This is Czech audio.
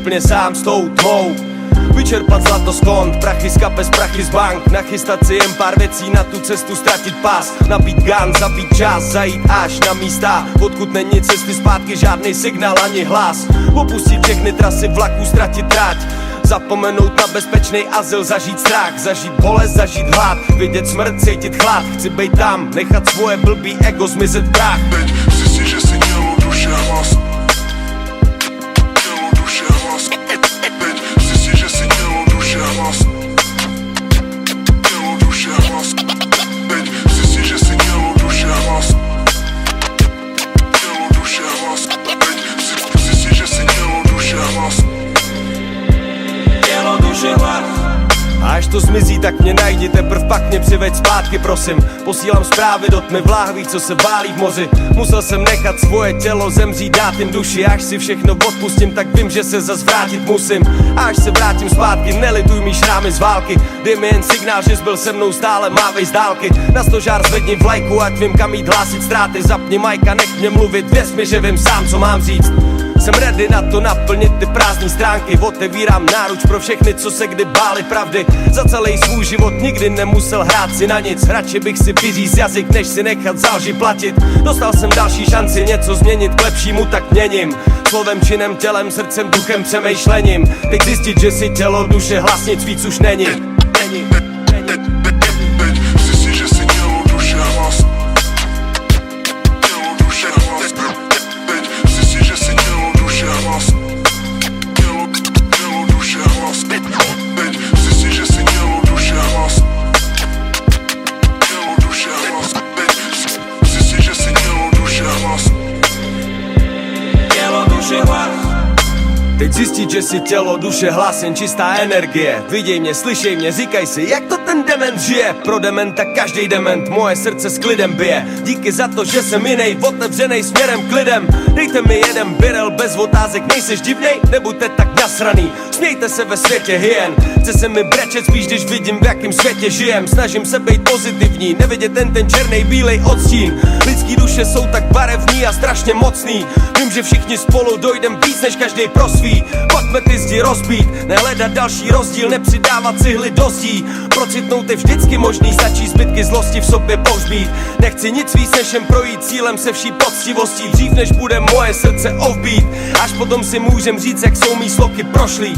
úplně sám s tou tmou. Vyčerpat zlato z kont, prachy z kapes, prachy z bank. Nachystat si jen pár věcí na tu cestu, ztratit pás. Nabít gun, zabít čas, zajít až na místa, odkud není cesty zpátky, žádný signál ani hlas. Opustit všechny trasy vlaků, ztratit trať. Zapomenout na bezpečný azyl, zažít strach, zažít bolest, zažít hlad. Vidět smrt, cítit chlad, chci bejt tam, nechat svoje blbý ego zmizet v prach. Teď si, že si tělo, duše a hlas. Tělo, duše a hlas. Teď si, že si tělo, duše a hlas. Tělo, duše a hlas. Teď si, že si tělo, duše a hlas. Tělo, duše a hlas. Teď si, že si tělo, duše a hlas. Tělo, duše, hlas. A až to zmizí, tak mě najdi, teprv pak mě přiveď zpátky, prosím. Posílám zprávy do tmy v láhvích, co se válí v moři. Musel jsem nechat svoje tělo zemřít, dát jim duši. Až si všechno odpustím, tak vím, že se zas vrátit musím. A až se vrátím zpátky, nelituj mý šrámy z války. Dej mi jen signál, že jsi byl se mnou stále, mávej z dálky. Na stožár zvedni vlajku, ať vím, kam jít hlásit ztráty. Zapni majka, nech mě mluvit, věř mi, že vím sám, co mám říct. Jsem ready na to naplnit ty prázdné stránky. Otevírám náruč pro všechny, co se kdy báli pravdy. Za celý svůj život nikdy nemusel hrát si na nic. Radši bych si vyříz jazyk, než si nechat za lži platit. Dostal jsem další šanci něco změnit k lepšímu, tak měním. Slovem, činem, tělem, srdcem, duchem, přemýšlením. Teď zjistit, že si tělo, duše, hlas, nic víc už není. Teď si, že si tělo, duše a hlas. Tělo, duše a hlas. Teď si, že si tělo, duše a hlas. Tělo, duše a hlas. Teď si, že si tělo, duše a hlas. Tělo, duše a hlas. Teď si, že si tělo, duše a hlas. Tělo, duše, hlas. Teď zjistit, že si tělo, duše, hlas, jen čistá energie. Viděj mě, slyšej mě, říkaj si, jak to ten dement žije. Pro dementa každý dement, moje srdce s klidem bije. Díky za to, že jsem jinej, otevřenej směrem k lidem. Dejte mi jeden birel bez otázek, nejseš divnej, nebuďte tak nasraný. Smějte se ve světě hyen, chce se mi brečet spíš, když vidím, v jakém světě žijem. Snažím se být pozitivní, nevidět ten černej, bílej odstín. Lidský duše jsou tak barevní a strašně mocný. Vím, že všichni spolu dojdem víc než každý pro svý. Pojďme ty zdi rozbít, nehledat další rozdíl, nepřidávat cihly do zdí. Procitnout je vždycky možný, stačí zbytky zlosti v sobě pohřbít. Nechci nic víc než jen projít cílem se vší poctivostí. Dřív než bude moje srdce offbeat, až potom si můžem říct, jak jsou mý sloky prošlý.